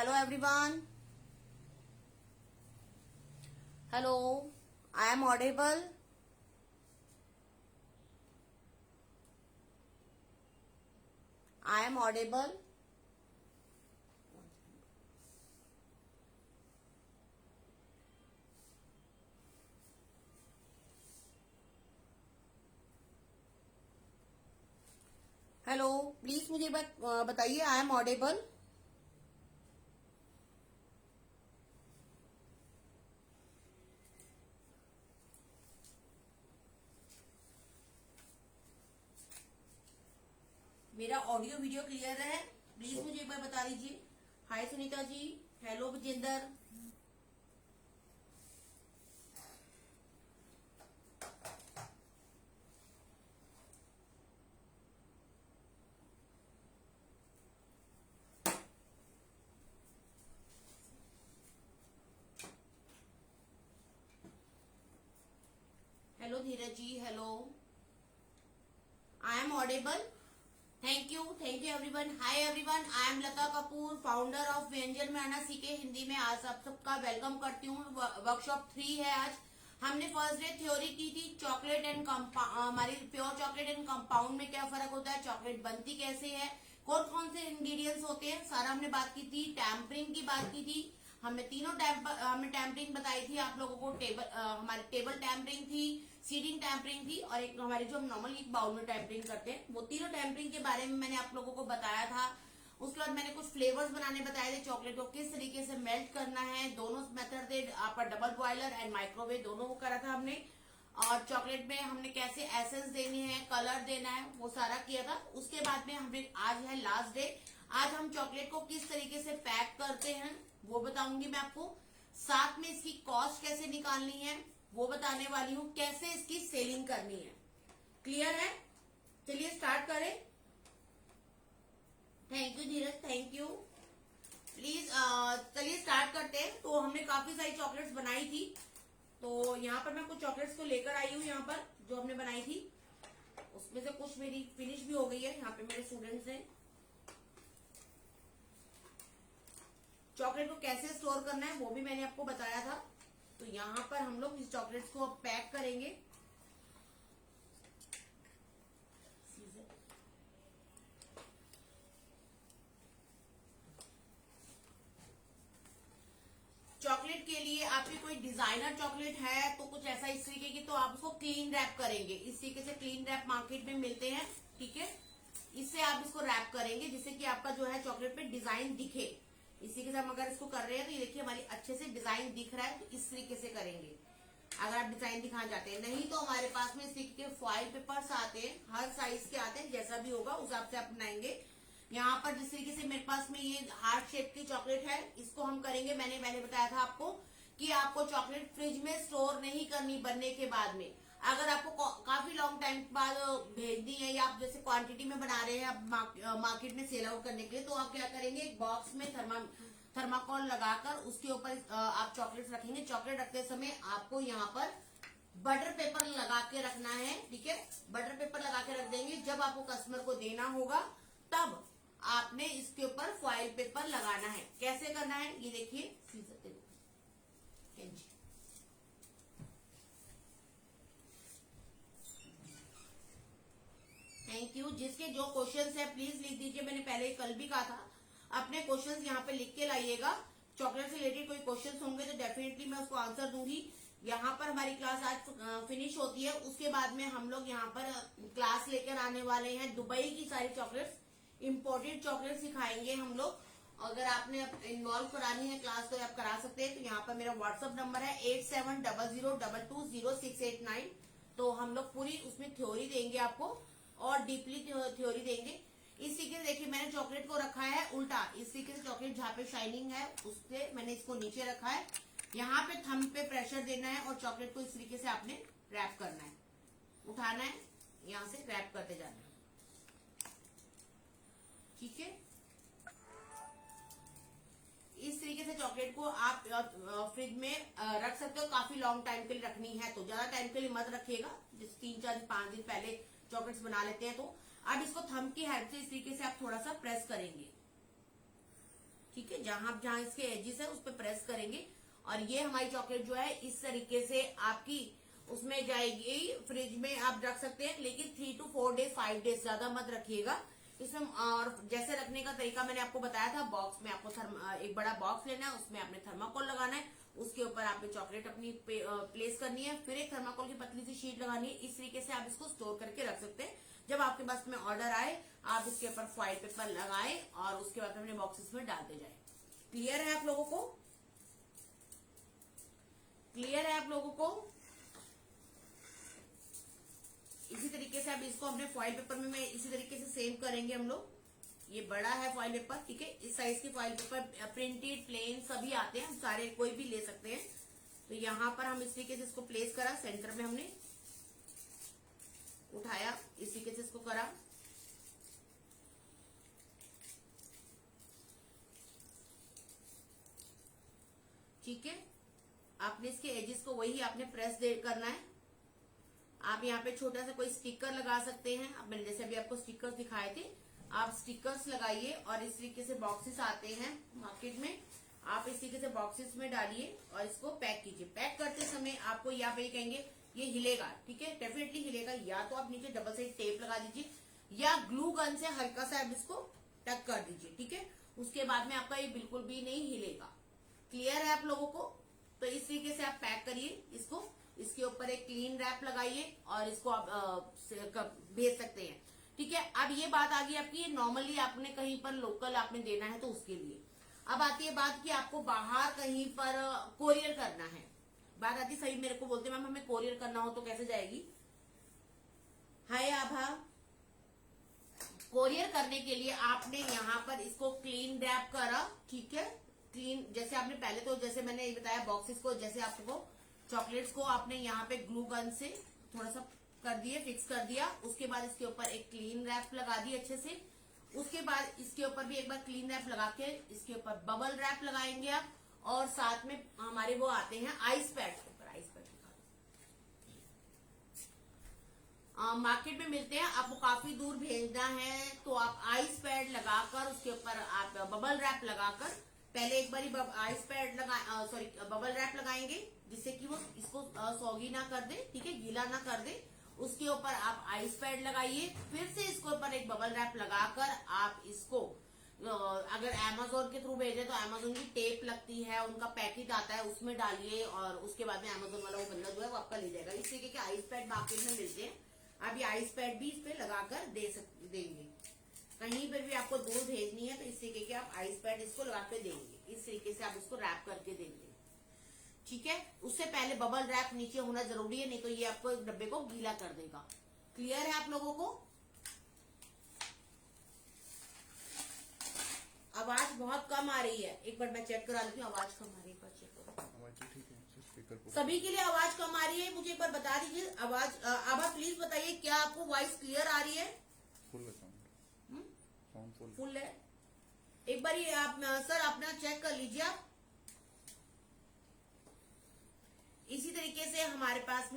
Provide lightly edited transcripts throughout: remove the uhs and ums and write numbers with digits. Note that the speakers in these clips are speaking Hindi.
Hello everyone. Hello. I am audible. I am audible. Hello, please मुझे बताइए, आई एम ऑडिबल। मेरा ऑडियो वीडियो क्लियर है? प्लीज मुझे एक बार बता दीजिए। Hi Sunita ji, hello Vijender. Hello Dheeraj ji, hello. I am audible. Thank you everyone. Hi everyone, I am Lata Kapoor, founder of Vyanjan में आना सीखे हिंदी में। आज आप सबका वेलकम करती हूँ। वर्कशॉप 3 है आज। हमने फर्स्ट डे थ्योरी की थी चॉकलेट एंड हमारी प्योर चॉकलेट एंड कंपाउंड में क्या फर्क होता है, चॉकलेट बनती कैसे है, कौन कौन से इंग्रेडिएंट्स होते हैं, सारा हमने बात की थी। टैम्परिंग की बात की थी हमने। हमने टैम्परिंग बताई थी आप लोगों को। हमारी टेबल टैम्परिंग थी, सीडिंग टैम्परिंग थी, और एक हमारी जो हम नॉर्मल एक बाउल में टैम्परिंग करते हैं, वो तीनों टैम्परिंग के बारे में मैंने आप लोगों को बताया था। उसके बाद मैंने कुछ फ्लेवर्स बनाने बताए थे, चॉकलेट को किस तरीके से मेल्ट करना है। दोनों मेथड थे, आपका डबल बॉयलर एंड माइक्रोवेव दोनों को करा था हमने। और चॉकलेट में हमने कैसे एसेंस देनी है, कलर देना है, वो सारा किया था। उसके बाद में हमने आज है लास्ट डे। आज हम चॉकलेट को किस तरीके से पैक करते हैं वो बताऊंगी मैं आपको। साथ में इसकी कॉस्ट कैसे निकालनी है वो बताने वाली हूँ, कैसे इसकी सेलिंग करनी है। क्लियर है? चलिए स्टार्ट करें। Thank you Dheeraj, thank you. Please चलिए स्टार्ट करते हैं। तो हमने काफी सारी चॉकलेट्स बनाई थी, तो यहाँ पर मैं कुछ चॉकलेट्स को लेकर आई हूँ। यहाँ पर जो हमने बनाई थी उसमें से कुछ मेरी फिनिश भी हो गई है। यहाँ पे मेरे स्टूडेंट्स हैं। चॉकलेट को कैसे स्टोर करना है वो भी मैंने आपको बताया था। तो यहाँ पर हम लोग इस चॉकलेट्स को अब पैक करेंगे। चॉकलेट के लिए आपकी कोई डिजाइनर चॉकलेट है तो कुछ ऐसा इस तरीके की, तो आप उसको क्लीन रैप करेंगे। इस तरीके से क्लीन रैप मार्केट में मिलते हैं, ठीक है। इससे आप इसको रैप करेंगे जिससे कि आपका जो है चॉकलेट पे डिजाइन दिखे। इसी के साथ हम अगर इसको कर रहे हैं तो ये देखिए हमारी अच्छे से डिजाइन दिख रहा है, तो इस तरीके से करेंगे। अगर आप डिजाइन दिखाना चाहते हैं, नहीं तो हमारे पास में इस तरीके के फॉइल पेपर्स आते हैं, हर साइज के आते हैं, जैसा भी होगा उस हिसाब से अपनाएंगे। यहाँ पर जिस तरीके से मेरे पास में ये हार्ट शेप की चॉकलेट है, इसको हम करेंगे। मैंने पहले बताया था आपको कि आपको चॉकलेट फ्रिज में स्टोर नहीं करनी बनने के बाद में। अगर आपको काफी लॉन्ग टाइम बाद भेजनी है, या आप जैसे क्वांटिटी में बना रहे हैं आप मार्केट में सेल आउट करने के लिए, तो आप क्या करेंगे, एक बॉक्स में थर्माकोल लगाकर उसके ऊपर आप चॉकलेट रखेंगे। चॉकलेट रखते समय आपको यहाँ पर बटर पेपर लगा के रखना है, ठीक है। बटर पेपर लगा के रख देंगे। जब आपको कस्टमर को देना होगा तब आपने इसके ऊपर फॉइल पेपर लगाना है। कैसे करना है ये देखिए, थैंक यू। जिसके जो क्वेश्चंस है प्लीज लिख दीजिए। मैंने पहले कल भी कहा था अपने क्वेश्चंस यहाँ पे लिख के लाइएगा। चॉकलेट से रिलेटेड कोई क्वेश्चंस होंगे तो डेफिनेटली मैं उसको आंसर दूंगी। यहाँ पर हमारी क्लास आज फिनिश होती है, उसके बाद में हम लोग यहाँ पर क्लास लेकर आने वाले हैं दुबई की सारी चॉकलेट्स, इम्पोर्टेड चॉकलेट सिखाएंगे हम लोग। अगर आपने इन्वॉल्व करानी है क्लास तो आप करा सकते हैं। तो यहाँ पर मेरा व्हाट्सअप नंबर है 8700220689। तो हम लोग पूरी उसमें थ्योरी देंगे आपको और डीपली थ्योरी देंगे। इस तरीके से देखिए मैंने चॉकलेट को रखा है उल्टा। इस तरीके से चॉकलेट जहाँ पे शाइनिंग है उससे मैंने इसको नीचे रखा है। यहाँ पे थंब पे प्रेशर देना है और चॉकलेट को इस तरीके से आपने रैप करना है, उठाना है, यहाँ से रैप करते जाना है, ठीक है। इस तरीके से चॉकलेट को आप फ्रिज में रख सकते हो। काफी लॉन्ग टाइम के लिए रखनी है तो ज्यादा टाइम के लिए मत रखिएगा, जिस 3-4-5 दिन पहले चॉकलेट्स बना लेते हैं। तो अब इसको थंब की हेल्प से इस तरीके से आप थोड़ा सा प्रेस करेंगे, ठीक है। जहां इसके एजिस है उस पर प्रेस करेंगे और ये हमारी चॉकलेट जो है इस तरीके से आपकी उसमें जाएगी। फ्रिज में आप रख सकते हैं, लेकिन 3 to 4 डेज 5 डेज ज्यादा मत रखिएगा इसमें। और जैसे रखने का तरीका मैंने आपको बताया था, बॉक्स में आपको एक बड़ा बॉक्स लेना है, उसमें आपने थर्माकोल लगाना है, उसके ऊपर आपने चॉकलेट अपनी प्लेस करनी है, फिर एक थर्माकोल की पतली सी शीट लगानी है। इस तरीके से आप इसको स्टोर करके रख सकते हैं। जब आपके पास में ऑर्डर आए आप इसके ऊपर फॉइल पेपर लगाए और उसके बाद अपने बॉक्सेस में डालते जाए। क्लियर है आप लोगों को? क्लियर है आप लोगों को? इसी तरीके से अब इसको अपने फॉइल पेपर में मैं इसी तरीके से सेव करेंगे हम लोग। ये बड़ा है फॉइल पेपर, ठीक है, इस साइज की फॉइल पेपर प्रिंटेड प्लेन सभी आते हैं, हम सारे कोई भी ले सकते हैं। तो यहां पर हम इस तरीके से इसको प्लेस करा, सेंटर में हमने उठाया, इस तरीके से इसको करा, ठीक है। आपने इसके एजेस को वही आपने प्रेस करना है। आप यहाँ पे छोटा सा कोई स्टिकर लगा सकते हैं। अब मैंने जैसे अभी आपको स्टिकर्स दिखाए थे, आप स्टिकर्स लगाइए और इस तरीके से बॉक्सेस आते हैं मार्केट में, आप इस तरीके से बॉक्सेस में डालिए और इसको पैक कीजिए। पैक करते समय आपको यहाँ पे कहेंगे ये हिलेगा, ठीक है, डेफिनेटली हिलेगा। या तो आप नीचे डबल साइड टेप लगा दीजिए या ग्लू गन से हल्का सा आप इसको टक कर दीजिए, ठीक है। उसके बाद में आपका ये बिल्कुल भी नहीं हिलेगा। क्लियर है आप लोगों को? तो इस तरीके से आप पैक करिए इसको। इसके ऊपर एक क्लीन रैप लगाइए और इसको आप भेज सकते हैं, ठीक है। अब ये बात आ गई आपकी, नॉर्मली आपने कहीं पर लोकल आपने देना है तो उसके लिए। अब आती है बात कि आपको बाहर कहीं पर कोरियर करना है। बात आती सही, मेरे को बोलते मैम हमें कोरियर करना हो तो कैसे जाएगी? हाय आभा, कोरियर करने के लिए आपने यहाँ पर इसको क्लीन रैप करा, ठीक है। क्लीन जैसे आपने पहले तो जैसे मैंने बताया बॉक्सेस को, जैसे आपको चॉकलेट्स को आपने यहाँ पे ग्लू गन से थोड़ा सा कर दिए, फिक्स कर दिया। उसके बाद इसके ऊपर एक क्लीन रैप लगा दी अच्छे से। उसके बाद इसके ऊपर भी एक बार क्लीन रैप लगा के इसके ऊपर बबल रैप लगाएंगे आप। और साथ में हमारे वो आते हैं ice pad, ice pad market में मिलते हैं। आपको काफी दूर भेजना है तो आप आइस पैड लगाकर उसके ऊपर आप बबल रैप लगाकर पहले एक बार आइस पैड बबल रैप लगाएंगे, जिससे कि वो इसको सॉगी ना कर दे, ठीक है, गीला ना कर दे। उसके ऊपर आप आइस पैड लगाइए, फिर से इसके ऊपर एक बबल रैप लगाकर आप इसको अगर अमेज़न के थ्रू भेजे तो अमेज़न की टेप लगती है, उनका पैकेट आता है, उसमें डालिए और उसके बाद में अमेज़न वाला वो बंदा जो है वो आपका ले जाएगा। इस तरीके के आइस पैड मार्केट में मिलते हैं। आप ये आइस पैड भी इस पे लगाकर देंगे। कहीं पर भी आपको दूर भेजनी है तो इस तरीके के आप आइस पैड इसको लगा के देंगे। इस तरीके से आप इसको रैप करके देंगे, ठीक है। उससे पहले बबल रैप नीचे होना जरूरी है, नहीं तो ये आपको डब्बे को गीला कर देगा। क्लियर है आप लोगों को? आवाज बहुत कम आ रही है, एक बार मैं चेक करा लेती हूँ। आवाज कम आ रही है, एक बार चेक करो। सभी के लिए आवाज कम आ रही है, मुझे एक बार बता दीजिए आवाज। आभा प्लीज बताइए, क्या आपको वॉइस क्लियर आ रही है? फुल है। एक बार ये आप सर अपना चेक कर लीजिए आप। इसी तरीके से हमारे पास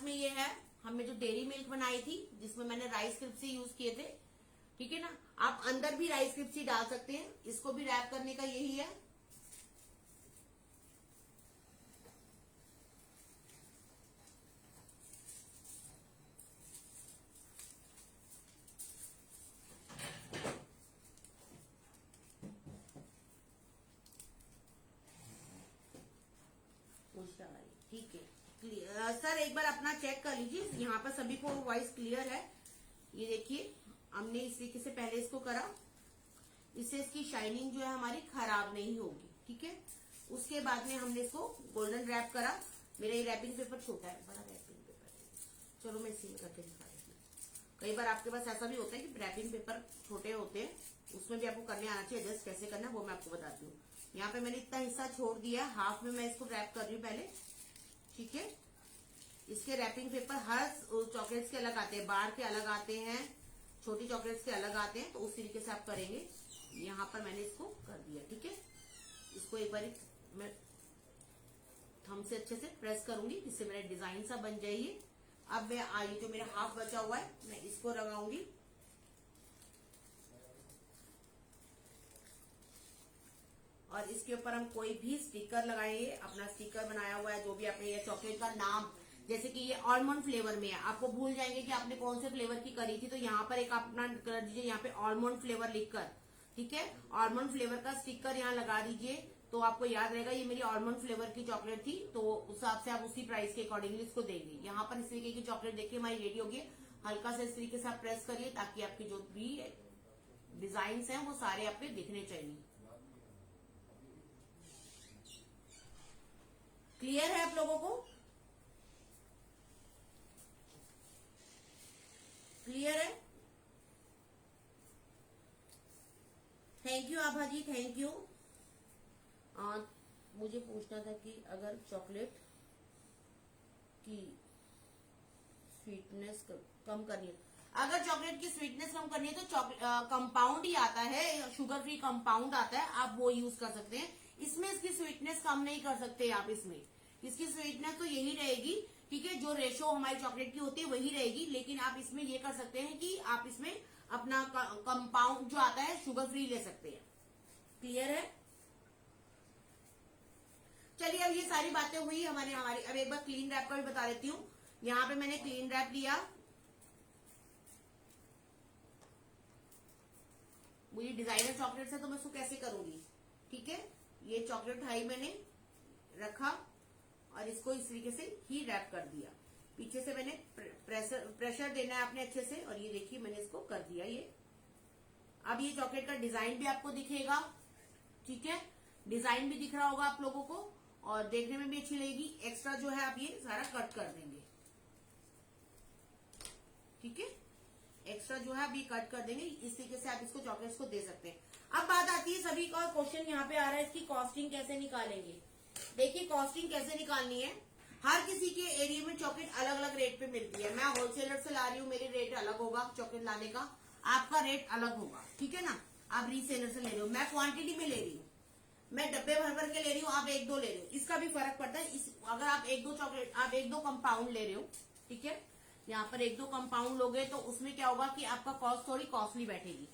में ये है, हमने जो डेयरी मिल्क बनाई थी जिसमें मैंने राइस क्रिप्सी यूज किए थे, ठीक है ना। आप अंदर भी राइस क्रिप्सी डाल सकते हैं। इसको भी रैप करने का यही है। ठीक है सर, एक बार अपना चेक कर लीजिए, यहाँ पर सभी को वॉइस क्लियर है। ये देखिए हमने इस तरीके से पहले इसको करा, इससे इसकी शाइनिंग जो है हमारी खराब नहीं होगी, ठीक है। उसके बाद में हमने इसको गोल्डन रैप करा। मेरा ये रैपिंग पेपर छोटा है, बड़ा रैपिंग पेपर है, चलो मैं इसी में करके दिखा देती हूँ। कई बार आपके पास ऐसा भी होता है कि रैपिंग पेपर छोटे होते हैं, उसमें भी आपको करने आना चाहिए। एडजस्ट कैसे करना है वो मैं आपको बताती हूँ। यहाँ पे मैंने इतना हिस्सा छोड़ दिया, हाफ में मैं इसको रैप कर रही हूँ पहले, ठीक है। इसके रैपिंग पेपर हर चॉकलेट्स के अलग आते हैं, बार के अलग आते हैं, छोटी चॉकलेट्स के अलग आते हैं, तो उस तरीके से आप करेंगे। यहाँ पर मैंने इसको कर दिया, ठीक है। इसको एक बार मैं थंब से अच्छे से प्रेस करूंगी, जिससे मेरा डिजाइन सा बन जाइए। अब मैं ये जो मेरा हाफ बचा हुआ है मैं इसको लगाऊंगी। और इसके ऊपर हम कोई भी स्टिकर लगाएंगे, अपना स्टिकर बनाया हुआ है जो भी आपने, ये चॉकलेट का नाम, जैसे कि ये आलमंड फ्लेवर में है, आपको भूल जाएंगे कि आपने कौन से फ्लेवर की करी थी, तो यहाँ पर एक अपना कर दीजिए, यहाँ पे आलमंड फ्लेवर लिखकर, ठीक है, आलमंड फ्लेवर का स्टिकर यहाँ लगा दीजिए, तो आपको याद रहेगा ये मेरी आलमंड फ्लेवर की चॉकलेट थी, तो उस हिसाब से आप उसी प्राइस के अकॉर्डिंगली इसको देंगे। यहाँ पर इस तरीके की चॉकलेट देखिए हमारी रेडी होगी। हल्का से इस तरीके से आप प्रेस करिए ताकि आपकी जो भी डिजाइन हैं वो सारे आपके दिखने चाहिए। क्लियर है आप लोगों को? क्लियर है? Thank you Abha ji, thank you. मुझे पूछना था कि अगर चॉकलेट की स्वीटनेस कम करनी है, अगर चॉकलेट की स्वीटनेस कम करनी है तो कंपाउंड ही आता है, शुगर फ्री कंपाउंड आता है, आप वो यूज कर सकते हैं। इसमें इसकी स्वीटनेस कम नहीं कर सकते आप, इसमें इसकी स्वीटनेस तो यही रहेगी, ठीक है, जो रेशो हमारी चॉकलेट की होती है वही रहेगी, लेकिन आप इसमें ये कर सकते हैं कि आप इसमें अपना कंपाउंड जो आता है शुगर फ्री ले सकते हैं। क्लियर है? चलिए अब ये सारी बातें हुई हमारी। अब एक बार क्लीन रैप का भी बता देती हूँ। यहाँ पे मैंने क्लीन रैप लिया, मुझे डिजाइनर चॉकलेट है तो मैं इसको कैसे करूंगी, ठीक है, ये चॉकलेट हाई मैंने रखा और इसको इस तरीके से ही रैप कर दिया, पीछे से मैंने प्रेशर देना है आपने अच्छे से, और ये देखिए मैंने इसको कर दिया ये। अब ये चॉकलेट का डिजाइन भी आपको दिखेगा, ठीक है, डिजाइन भी दिख रहा होगा आप लोगों को और देखने में भी अच्छी लगेगी। एक्स्ट्रा जो है आप ये सारा कट कर देंगे, ठीक है, एक्स्ट्रा जो है आप ये कट कर देंगे, इस तरीके से आप इसको चॉकलेट्स को दे सकते हैं। अब बात आती है सभी का क्वेश्चन यहाँ पे आ रहा है, इसकी कॉस्टिंग कैसे निकालेंगे। देखिए कॉस्टिंग कैसे निकालनी है, हर किसी के एरिया में चॉकलेट अलग अलग रेट पे मिलती है। मैं होलसेलर से ला रही हूँ, मेरे रेट अलग होगा चॉकलेट लाने का, आपका रेट अलग होगा, ठीक है ना। आप रीसेलर से ले रहे हो, मैं क्वांटिटी में ले रही हूँ, मैं डब्बे भर भर के ले रही हूँ, आप एक दो ले रहे हो, इसका भी फर्क पड़ता है। अगर आप एक दो चॉकलेट, आप एक दो कंपाउंड ले रहे हो, ठीक है, यहाँ पर एक दो कंपाउंड लोगे तो उसमें क्या होगा कि आपका कॉस्ट थोड़ी कॉस्टली बैठेगी,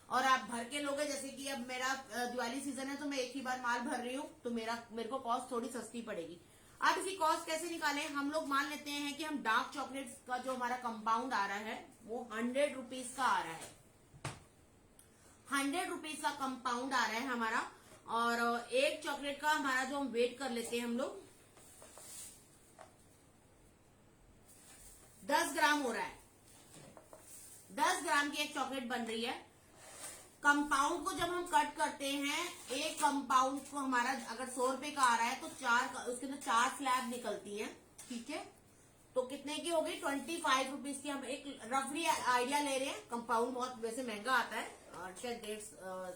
और आप भर के लोगे, जैसे कि अब मेरा दिवाली सीजन है तो मैं एक ही बार माल भर रही हूँ तो मेरे को कॉस्ट थोड़ी सस्ती पड़ेगी। अब इसकी कॉस्ट कैसे निकालें, हम लोग मान लेते हैं कि हम डार्क चॉकलेट्स का जो हमारा कंपाउंड आ रहा है वो 100 रुपीज का आ रहा है, 100 रुपीज का कंपाउंड आ रहा है हमारा, और एक चॉकलेट का हमारा जो हम वेट कर लेते हैं हम लोग 10 ग्राम हो रहा है, 10 ग्राम की एक चॉकलेट बन रही है। कंपाउंड को जब हम कट करते हैं, एक कंपाउंड को हमारा अगर 100 रुपए का आ रहा है तो उसके अंदर 4 स्लैब निकलती हैं, ठीक है, तो कितने की हो गई 25 रुपीज की। हम एक रफली आइडिया ले रहे हैं, कंपाउंड बहुत वैसे महंगा आता है, शायद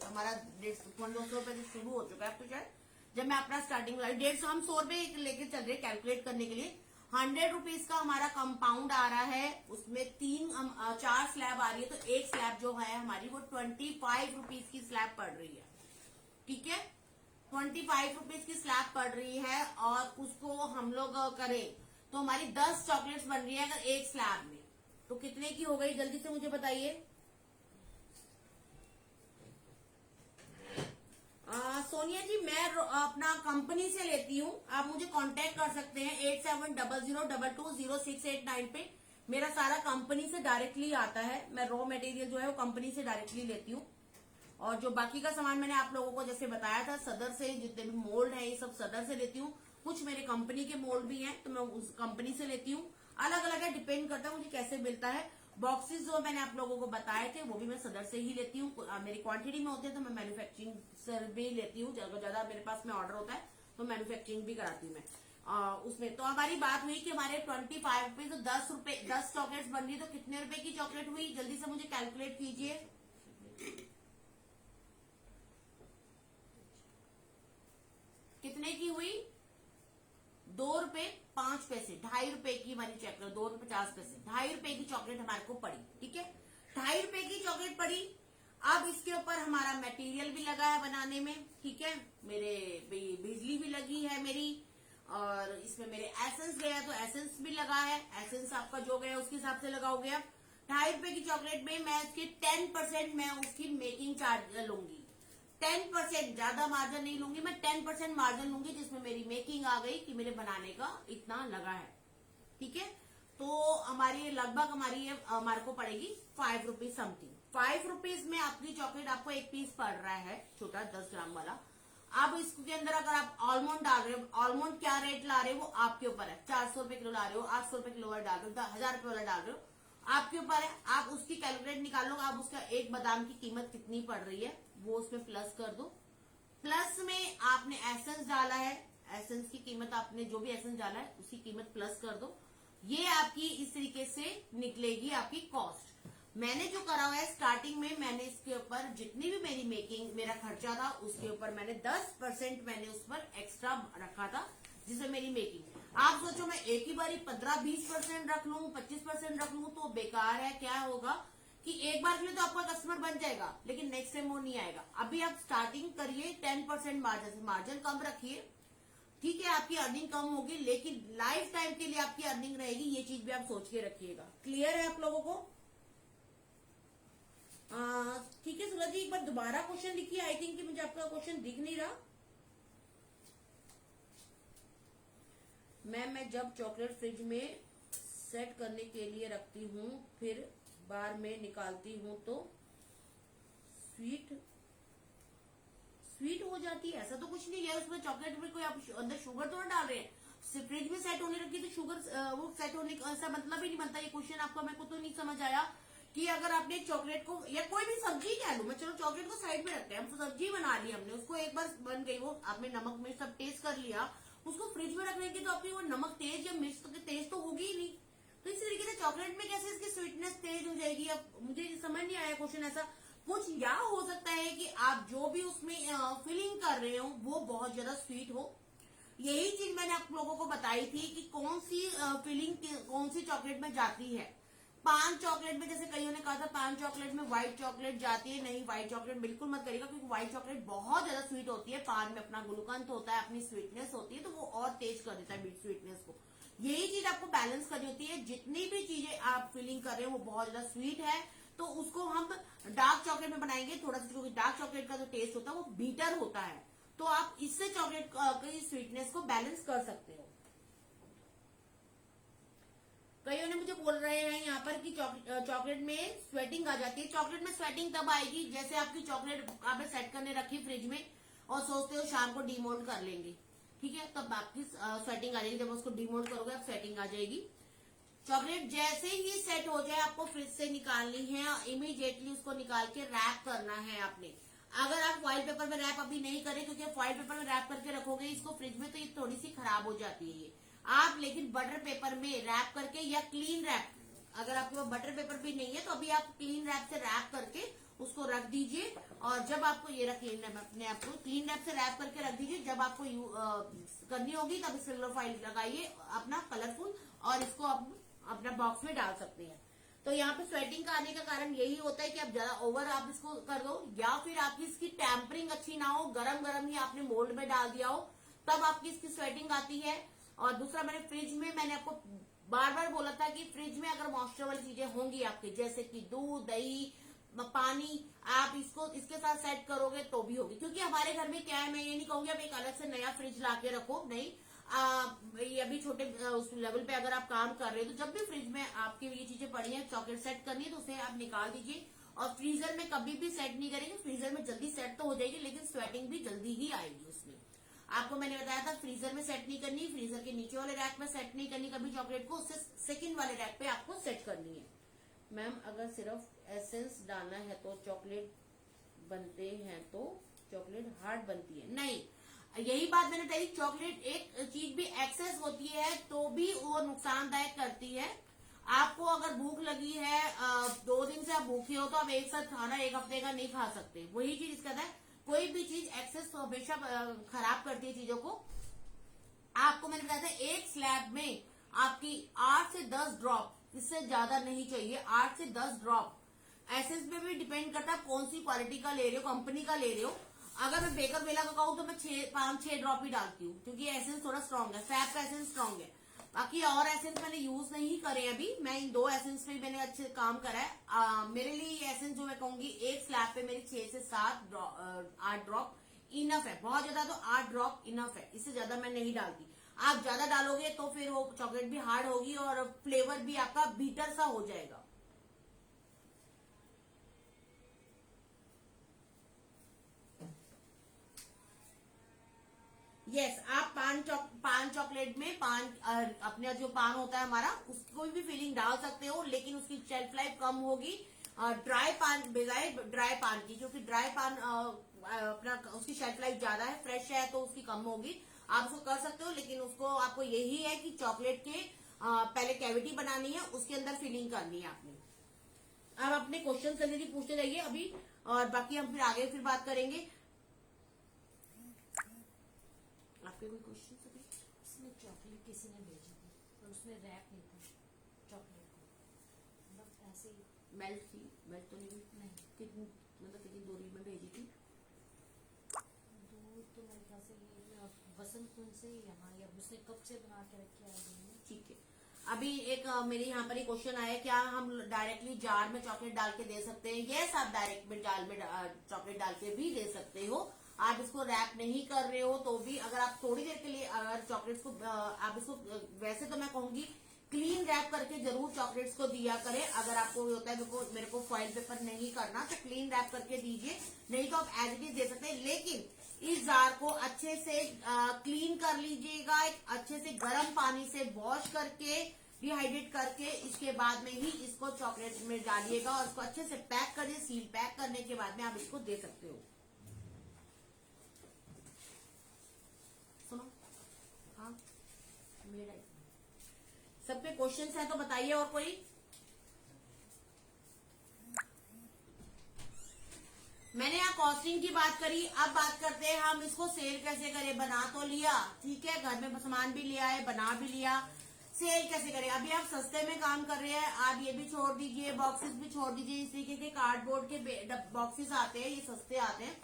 हमारा 150-200 रुपए से शुरू हो चुका है, तो शायद जब मैं अपना स्टार्टिंग 150 हम 100 रुपए लेके चल रहे कैलकुलेट करने के लिए। 100 रुपीज का हमारा कंपाउंड आ रहा है, उसमें 4 स्लैब आ रही है, तो एक स्लैब जो है हमारी वो 25 रुपीज की स्लैब पड़ रही है, ठीक है, 25 रुपीज की स्लैब पड़ रही है, और उसको हम लोग करें तो हमारी 10 चॉकलेट्स बन रही है अगर एक स्लैब में, तो कितने की हो गई जल्दी से मुझे बताइए। सोनिया जी मैं अपना कंपनी से लेती हूँ, आप मुझे कांटेक्ट कर सकते हैं 8700220689 पे, मेरा सारा कंपनी से डायरेक्टली आता है, मैं रॉ मटेरियल जो है वो कंपनी से डायरेक्टली लेती हूँ, और जो बाकी का सामान मैंने आप लोगों को जैसे बताया था सदर से, जितने भी मोल्ड है ये सब सदर से लेती हूँ, कुछ मेरे कंपनी के मोल्ड भी हैं तो मैं उस कंपनी से लेती हूँ, अलग अलग है, डिपेंड करता है मुझे कैसे मिलता है। बॉक्सेस जो मैंने आप लोगों को बताए थे वो भी मैं सदर से ही लेती हूँ, मेरी क्वांटिटी में होते हैं तो मैं मैन्युफैक्चरिंग से भी लेती हूँ, ज्यादा मेरे पास में ऑर्डर होता है तो मैन्युफैक्चरिंग भी कराती हूँ मैं उसमें। तो हमारी बात हुई कि हमारे 25 रुपए तो 10 चॉकलेट्स बन रही, तो कितने रुपए की चॉकलेट हुई जल्दी से मुझे कैलकुलेट कीजिए। कितने की हुई, 2 रुपए 5 पैसे, 2.5 रुपए की हमारी चॉकलेट, 2 रुपए 50 पैसे, 2.5 रुपए की चॉकलेट हमारे को पड़ी, ठीक है, 2.5 रुपए की चॉकलेट पड़ी। अब इसके ऊपर हमारा मटेरियल भी लगा है बनाने में, ठीक है, मेरे बिजली भी लगी है मेरी, और इसमें मेरे एसेंस गया तो एसेंस भी लगा है, एसेंस आपका जो गया उसके हिसाब से लगा हो गया। 2.5 रुपए की चॉकलेट में मैं इसकी 10% मैं उसकी मेकिंग चार्ज लूंगी, 10% ज्यादा मार्जिन नहीं लूंगी मैं, 10% मार्जिन लूंगी, जिसमें मेरी मेकिंग आ गई कि मेरे बनाने का इतना लगा है। ठीक है, तो हमारी लगभग हमारे को पड़ेगी 5 रुपीज समथिंग। 5 रुपीज में आपकी चॉकलेट आपको एक पीस पड़ रहा है छोटा 10 ग्राम वाला। अब इसके अंदर अगर आप आलमंड डाल रहे हो, आलमंड क्या रेट ला रहे हो वो आपके ऊपर है। 400 रुपए किलो ला रहे हो, 800 रुपए किलो वाला डाल रहे हो, 1000 रुपए वाला डाल रहे हो, आपके ऊपर है। आप उसकी कैलकुलेट निकाल लो, आप उसका एक बादाम की कीमत कितनी पड़ रही है वो उसमें प्लस कर दो। प्लस में आपने एसेंस डाला है, एसेंस की कीमत आपने जो भी एसेंस डाला है उसकी कीमत प्लस कर दो। ये आपकी इस तरीके से निकलेगी आपकी कॉस्ट। मैंने जो करा हुआ है स्टार्टिंग में, मैंने इसके ऊपर जितनी भी मेरी मेकिंग मेरा खर्चा था उसके ऊपर मैंने 10% मैंने उस पर एक्स्ट्रा रखा था, जिसमें मेरी मेकिंग। आप सोचो मैं एक ही बारी 15-20% रख लूं, 25% रख लूं तो बेकार है। क्या होगा कि एक बार के लिए तो आपका कस्टमर बन जाएगा लेकिन नेक्स्ट टाइम वो नहीं आएगा। अभी आप स्टार्टिंग करिए 10% मार्जिन से, मार्जिन कम रखिए। ठीक है, आपकी अर्निंग कम होगी लेकिन लाइफ टाइम के लिए आपकी अर्निंग रहेगी, ये चीज भी आप सोच के रखिएगा। क्लियर है आप लोगों को? ठीक है सूरज जी, एक बार दोबारा क्वेश्चन लिखिए। आई थिंक कि मुझे आपका क्वेश्चन दिख नहीं रहा। मैं जब चॉकलेट फ्रिज में सेट करने के लिए रखती हूँ फिर बार में निकालती हूँ तो स्वीट हो जाती है, ऐसा तो कुछ नहीं है उसमें। चॉकलेट में कोई आप अंदर शुगर तो ना डाल रहे हैं। फ्रिज में सेट होने रखी तो शुगर वो सेट होने का ऐसा मतलब ही नहीं बनता। ये क्वेश्चन आपका मेरे को तो नहीं समझ आया कि अगर आपने चॉकलेट को या कोई भी सब्जी कह लू मैं, चलो चॉकलेट को साइड में रखते हैं, हम तो सब्जी बना ली हमने, उसको एक बार बन गई वो, आपने नमक मिर्च सब टेस्ट कर लिया, उसको फ्रिज में रखने की तो आपकी वो नमक तेज या मिर्च तो तेज तो होगी ही नहीं। तो इस तरीके से चॉकलेट में कैसे इसकी स्वीटनेस तेज हो जाएगी? अब मुझे समझ नहीं आया क्वेश्चन ऐसा कुछ। या हो सकता है कि आप जो भी उसमें फिलिंग कर रहे हो वो बहुत ज्यादा स्वीट हो। यही चीज मैंने आप लोगों को बताई थी कि कौन सी फिलिंग कौन सी चॉकलेट में जाती है। पान चॉकलेट में, जैसे कईयों ने कहा था पान चॉकलेट में व्हाइट चॉकलेट जाती है, नहीं व्हाइट चॉकलेट बिल्कुल मत करिएगा क्योंकि व्हाइट चॉकलेट बहुत ज्यादा स्वीट होती है। पान में अपना ग्लूकन होता है, अपनी स्वीटनेस होती है, तो वो और तेज कर देता है स्वीटनेस को। यही चीज आपको बैलेंस करनी होती है। जितनी भी चीजें आप फिलिंग कर रहे हो वो बहुत ज्यादा स्वीट है तो उसको हम डार्क चॉकलेट में बनाएंगे थोड़ा सा, क्योंकि डार्क चॉकलेट का जो टेस्ट होता है वो बीटर होता है, तो आप इससे चॉकलेट की स्वीटनेस को बैलेंस कर सकते हो। कईयों ने मुझे बोल रहे हैं यहाँ पर कि चॉकलेट में स्वेटिंग आ जाती है। चॉकलेट में स्वेटिंग तब आएगी जैसे आपकी चॉकलेट आपने सेट करने रखी फ्रिज में और सोचते हो शाम को डीमोल्ड कर लेंगे, ठीक है, तब आपकी स्वेटिंग आ जाएगी। जब उसको डीमोल्ड करोगे आप स्वेटिंग आ जाएगी। चॉकलेट जैसे ही सेट हो जाए आपको फ्रिज से निकालनी है और इमीडिएटली उसको निकाल के रैप करना है आपने। अगर आप फॉइल पेपर में रैप अभी नहीं करें क्योंकि फॉइल पेपर में रैप करके रखोगे इसको फ्रिज में तो ये थोड़ी सी खराब हो जाती है ये। आप लेकिन बटर पेपर में रैप करके या क्लीन रैप, अगर आपके पास बटर पेपर भी नहीं है तो अभी आप क्लीन रैप से रैप करके उसको रख दीजिए। और जब आपको ये क्लीन रैप अपने आप को क्लीन रैप से रैप करके रख दीजिए, जब आपको करनी होगी तब सिल्वर फॉइल लगाइए अपना कलरफुल और इसको अपना बॉक्स में डाल सकते हैं। तो यहाँ पे स्वेटिंग का आने का कारण यही होता है कि आप ज्यादा ओवर आप इसको कर दो या फिर आपकी इसकी टेम्परिंग अच्छी ना हो, गरम गरम ही आपने मोल्ड में डाल दिया हो तब आपकी इसकी स्वेटिंग आती है। और दूसरा मैंने आपको बार बार बोला था कि फ्रिज में अगर मॉइस्चर वाली चीजें होंगी आपके जैसे कि दूध दही पानी, आप इसको इसके साथ सेट करोगे तो भी होगी। क्योंकि हमारे घर में क्या है, मैं ये नहीं कहूंगी आप एक अलग से नया फ्रिज ला के रखो, नहीं, ये अभी छोटे उस लेवल पे अगर आप काम कर रहे हो तो जब भी फ्रिज में आपकी ये चीजें पड़ी है चॉकलेट सेट करनी है तो उसे आप निकाल दीजिए और फ्रीजर में कभी भी सेट नहीं करेंगे। फ्रीजर में जल्दी सेट तो हो जाएगी लेकिन स्वेटिंग भी जल्दी ही आएगी उसमें। आपको मैंने बताया था फ्रीजर में सेट नहीं करनी, फ्रीजर के नीचे वाले रैक में सेट नहीं करनी कभी चॉकलेट को, उससे सेकंड वाले रैक पे आपको सेट करनी है। मैम अगर सिर्फ एसेंस डालना है तो चॉकलेट बनते हैं तो चॉकलेट हार्ड बनती है? नहीं, यही बात मैंने बताई। चॉकलेट एक चीज भी एक्सेस होती है तो भी वो नुकसानदायक करती है। आपको अगर भूख लगी है 2 दिन से आप भूखे हो तो आप एक साथ खाना एक हफ्ते का नहीं खा सकते। वही चीज इसका है, कोई भी चीज एक्सेस तो हमेशा खराब करती है चीजों को। आपको मैंने बताया था एक स्लैब में आपकी 8 से 10 ड्रॉप, इससे ज्यादा नहीं चाहिए, 8 से 10 ड्रॉप। एसेंस पे भी डिपेंड करता है कौन सी क्वालिटी का ले रहे हो, कंपनी का ले रहे हो। अगर मैं बेकर बेला का कहूँ तो मैं 5-6 ड्रॉप ही डालती हूँ क्योंकि एसेंस थोड़ा स्ट्रांग है, फैब का एसेंस स्ट्रांग है। बाकी और एसेंस मैंने यूज नहीं करे अभी, मैं इन 2 एसेंस में मैंने अच्छे काम करा है। मेरे लिए ये एसेंस जो मैं कहूंगी एक स्लैब पे मेरी 6 से 8 ड्रॉप इनफ है। बहुत ज्यादा तो 8 ड्रॉप इनफ है, इससे ज्यादा मैं नहीं डालती। आप ज्यादा डालोगे तो फिर वो चॉकलेट भी हार्ड होगी और फ्लेवर भी आपका बीटर सा हो जाएगा। यस, आप पान चॉकलेट में अपने जो पान होता है हमारा, उसकी कोई भी फीलिंग डाल सकते हो, लेकिन उसकी शेल्फ लाइफ कम होगी ड्राई पान बजाय ड्राई पान की, क्योंकि ड्राई पान अपना उसकी शेल्फ लाइफ ज्यादा है, फ्रेश है तो उसकी कम होगी। आप उसको कर सकते हो, लेकिन उसको आपको यही है कि चॉकलेट के पहले कैविटी बनानी है, उसके अंदर फिलिंग करनी है आपने। अब अपने क्वेश्चन जल्दी पूछते जाइए अभी, और बाकी हम फिर आगे फिर बात करेंगे। आपके कोई क्वेश्चन अभी? इसमें चॉकलेट किसी ने भेजी थी और उसमें रैप नहीं था चॉकलेट को, मतलब ऐसे ही मेल्ट थी? मेल्ट तो नहीं हुई? नहीं। कितनी मतलब कितनी दूरी में भेजी थी? दूध तो मेरे ख्याल से ये वसंत कुंज से यहाँ, या उसने कब से बना के रखे हैं। ठीक है, अभी एक मेरे यहाँ पर एक क्वेश्चन आया, क्या हम डायरेक्टली जार में चॉकलेट डाल के दे सकते हैं? यस, आप डायरेक्ट में जार में चॉकलेट डाल के भी दे सकते हो। आप इसको रैप नहीं कर रहे हो तो भी, अगर आप थोड़ी देर के लिए अगर चॉकलेट्स को आप इसको, वैसे तो मैं कहूंगी क्लीन रैप करके जरूर चॉकलेट्स को दिया करें। अगर आपको होता है मेरे को फॉइल पेपर नहीं करना, तो क्लीन रैप करके दीजिए, नहीं तो आप एज इट इज दे सकते हैं। लेकिन इस जार को अच्छे से क्लीन कर लीजिएगा, एक अच्छे से गर्म पानी से वॉश करके, डिहाइड्रेट करके, इसके बाद में ही इसको चॉकलेट में डालिएगा और इसको अच्छे से पैक करिए। सील पैक करने के बाद में आप इसको दे सकते हो। सुनो, हाँ मेरा सब पे क्वेश्चंस हैं तो बताइए। और कोई? मैंने यहाँ कॉस्टिंग की बात करी, अब बात करते हैं हम इसको सेल कैसे करें। बना तो लिया, ठीक है, घर में सामान भी लिया है, बना भी लिया, सेल कैसे करें? अभी आप सस्ते में काम कर रहे हैं, आप ये भी छोड़ दीजिए, बॉक्सेस भी छोड़ दीजिए। इस तरीके के कार्डबोर्ड के बॉक्सेस आते हैं, ये सस्ते आते हैं,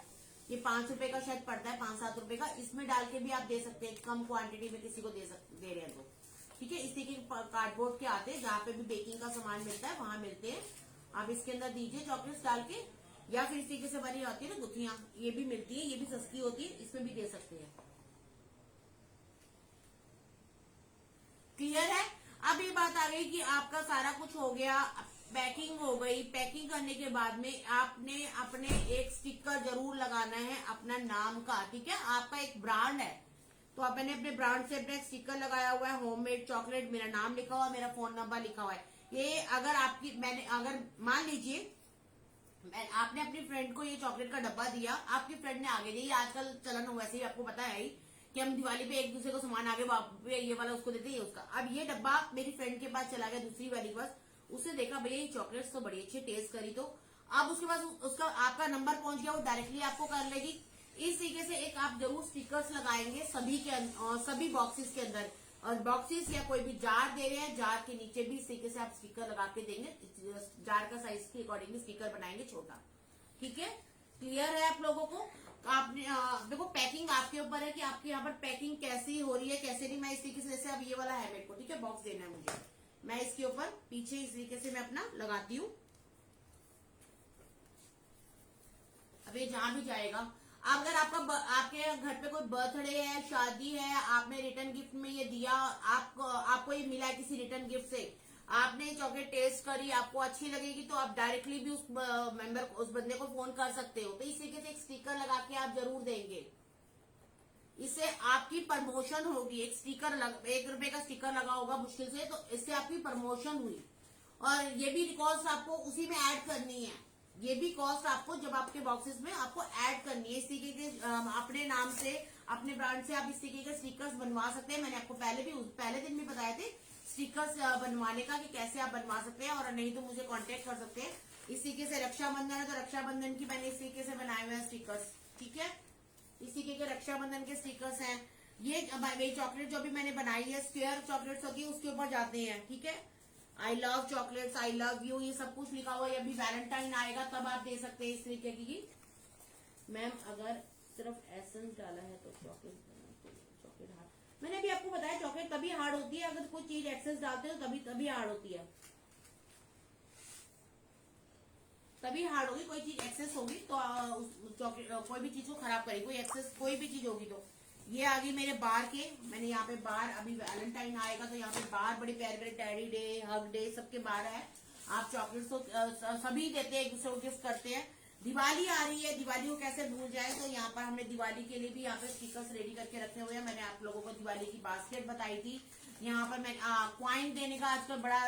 ये 5 रुपए का शायद पड़ता है, 5-7 रुपए का। इसमें डाल के भी आप दे सकते हैं, कम क्वांटिटी में किसी को दे रहे हैं तो, ठीक है। इस तरीके के कार्डबोर्ड के आते हैं, जहाँ पे भी बेकिंग का सामान मिलता है वहां मिलते हैं। आप इसके अंदर दीजिए चॉकलेट्स डाल के, या फिर इस तरीके से बनी होती है ना गुत्थियां, ये भी मिलती है, ये भी सस्ती होती है, इसमें भी दे सकते हैं। क्लियर है? अब ये बात आ गई कि आपका सारा कुछ हो गया, पैकिंग हो गई। पैकिंग करने के बाद में आपने अपने एक स्टिकर जरूर लगाना है अपना नाम का, ठीक है। आपका एक ब्रांड है तो मैंने अपने ब्रांड से अपना एक स्टिकर लगाया हुआ है, होममेड चॉकलेट, मेरा नाम लिखा हुआ है, मेरा फोन नंबर लिखा हुआ है। ये अगर अगर मान लीजिए आपने अपनी फ्रेंड को ये चॉकलेट का डब्बा दिया, आपकी फ्रेंड ने आगे दिया, आजकल चलन वैसे ही आपको पता है ही कि हम दिवाली पे एक दूसरे को सामान आगे ये वाला उसको देते हैं, उसका। अब ये डब्बा मेरी फ्रेंड के पास चला गया दूसरी वाली के पास, उसने देखा भैया ये चॉकलेट्स तो बड़ी अच्छी, टेस्ट करी तो अब उसके पास उसका आपका नंबर पहुंच गया, वो डायरेक्टली आपको कर लेगी। इस तरीके से एक आप जरूर स्टिकर्स लगाएंगे सभी बॉक्सेस के अंदर, और बॉक्सेस या कोई भी जार दे रहे हैं, जार के नीचे भी इस तरीके से आप स्टिकर लगा के देंगे, जार का साइज के अकॉर्डिंगली स्टिकर बनाएंगे छोटा, ठीक है। क्लियर है आप लोगों को? आपने देखो पैकिंग आपके ऊपर है कि आपके यहाँ पर पैकिंग कैसी हो रही है कैसे नहीं। मैं इस तरीके से, जैसे अब ये वाला है मेरे को, ठीक है, बॉक्स देना है मुझे, मैं इसके ऊपर पीछे इस तरीके से मैं अपना लगाती हूँ। अब ये जहां भी जाएगा, अगर आपके घर पे कोई बर्थडे है, शादी है, आपने रिटर्न गिफ्ट में ये दिया, आपको ये मिला है किसी रिटर्न गिफ्ट से, आपने चॉकलेट टेस्ट करी, आपको अच्छी लगेगी तो आप डायरेक्टली भी उस बंदे को फोन कर सकते हो। तो इस तरीके से एक स्टिकर लगा के आप जरूर देंगे, इससे आपकी प्रमोशन होगी। एक स्टिकर 1 रुपए का स्टिकर लगा होगा मुश्किल से, तो इससे आपकी प्रमोशन हुई। और ये भी कॉस्ट आपको उसी में ऐड करनी है, ये भी कॉस्ट आपको जब आपके बॉक्सेस में आपको ऐड करनी है। इस तरीके के अपने नाम से, अपने ब्रांड से आप इस तरीके के स्टिकर्स बनवा सकते हैं। मैंने आपको पहले दिन भी बताए थे स्टिकर्स बनवाने का कि कैसे आप बनवा सकते हैं, और नहीं तो मुझे कांटेक्ट कर सकते हैं। इस तरीके से रक्षाबंधन है तो रक्षाबंधन की मैंने इस तरीके से बनाए हुए हैं स्टिकर्स, ठीक है। इस तरीके के रक्षाबंधन के स्टिकर्स हैं। ये चॉकलेट जो भी मैंने बनाई है, स्क्वायर चॉकलेट्स होती है, उसके ऊपर जाते हैं, ठीक है। I love chocolates, I love you, ये सब कुछ लिखा हुआ है। अभी वैलेंटाइन आएगा तब आप दे सकते हैं इस तरीके की। मैम अगर सिर्फ एसेंस डाला है तो चॉकलेट हाथ, मैंने अभी आपको बताया चॉकलेट तभी हार्ड होती है अगर कोई चीज एक्सेस डालते हो, तभी तभी हार्ड होती है, तभी हार्ड होगी। कोई चीज एक्सेस होगी तो चॉकलेट कोई भी चीज को खराब करेगी, कोई एक्सेस कोई भी चीज होगी तो। ये आ गई मेरे बार के, मैंने यहाँ पे बार, अभी वैलेंटाइन आएगा तो यहाँ पे बार बड़े प्यारे प्यारे, टैडी डे, हग डे, सबके बार है। आप चॉकलेट्स तो सभी देते हैं, एक दूसरे को गिफ्ट करते हैं। दिवाली आ रही है, दिवाली को कैसे भूल जाए, तो यहाँ पर हमने दिवाली के लिए भी यहाँ पे स्टिकर्स रेडी करके रखे हुए हैं। मैंने आप लोगों को दिवाली की बास्केट बताई थी। यहाँ पर मैं क्वाइन देने का आजकल बड़ा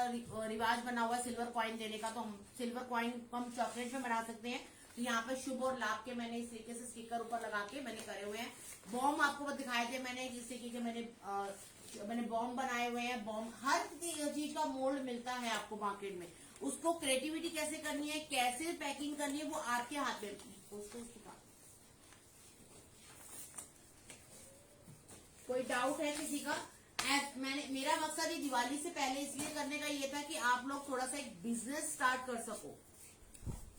रिवाज बना हुआ है, सिल्वर क्वाइन देने का, तो हम सिल्वर क्वाइन को हम चॉकलेट में बना सकते हैं। तो यहाँ पर शुभ और लाभ के मैंने इस तरीके से स्टिकर ऊपर लगा के मैंने करे हुए हैं। बॉम्ब आपको दिखाए थे मैंने, जिस तरीके के मैंने बॉम्ब बनाए हुए हैं। बॉम्ब हर चीज का मोल्ड मिलता है आपको मार्केट में, उसको क्रिएटिविटी कैसे करनी है, कैसे पैकिंग करनी है, वो आपके हाथ में। कोई डाउट है किसी का? मेरा मकसद ही दिवाली से पहले इसलिए करने का ये था कि आप लोग थोड़ा सा एक बिजनेस स्टार्ट कर सको।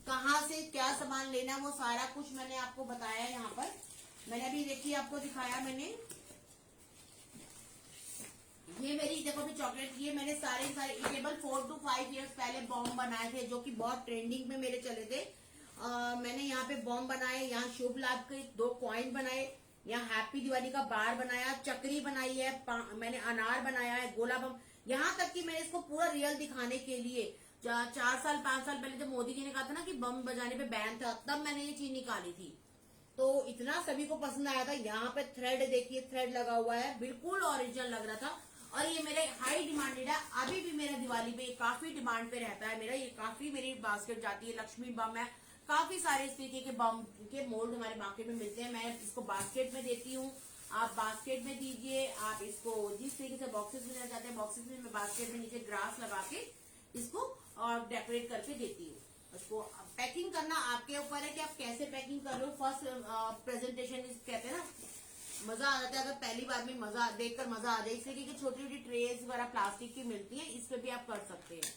कहाँ से क्या सामान लेना, वो सारा कुछ मैंने आपको बताया यहाँ पर। मैंने अभी देखिए आपको दिखाया मैंने, ये मेरी देखो अभी चॉकलेट, ये मैंने सारे केवल 4 to 5 इयर्स पहले बॉम्ब बनाए थे, जो कि बहुत ट्रेंडिंग में मेरे चले थे। मैंने यहाँ पे बॉम्ब बनाए, यहाँ शुभ लाभ के 2 कॉइन बनाए, यहाँ हैप्पी दिवाली का बार बनाया, चक्री बनाई है, मैंने अनार बनाया है, गोला बम। यहाँ तक कि मैंने इसको पूरा रियल दिखाने के लिए 4 साल 5 साल पहले जब मोदी जी ने कहा था ना कि बम बजाने पे बैन था, तब मैंने ये चीज निकाली थी। तो इतना सभी को पसंद आया था। यहाँ पे थ्रेड देखिए, थ्रेड लगा हुआ है, बिल्कुल ओरिजिनल लग रहा था। और ये मेरे हाई डिमांडेड है, अभी भी मेरा दिवाली पे काफी डिमांड पे रहता है मेरा। ये काफी मेरी बास्केट जाती है, लक्ष्मी बम है, काफी सारे इस तरीके के बम के मोल्ड हमारे मार्केट में मिलते हैं। मैं इसको बास्केट में देती हूँ, आप बास्केट में दीजिए। आप इसको जिस तरीके से बॉक्सेस में लेना चाहते हैं, बॉक्सेस में मैं बास्केट में नीचे ग्रास लगा के इसको और डेकोरेट करके देती हूँ। उसको पैकिंग करना आपके ऊपर है कि आप कैसे पैकिंग कर रहे हो। फर्स्ट प्रेजेंटेशन कहते हैं ना, मजा आ जाता है अगर पहली बार में मजा देखकर मजा आ जाए। इसलिए क्योंकि छोटी छोटी ट्रेस वगैरह प्लास्टिक की मिलती है, इस पे भी आप कर सकते हैं।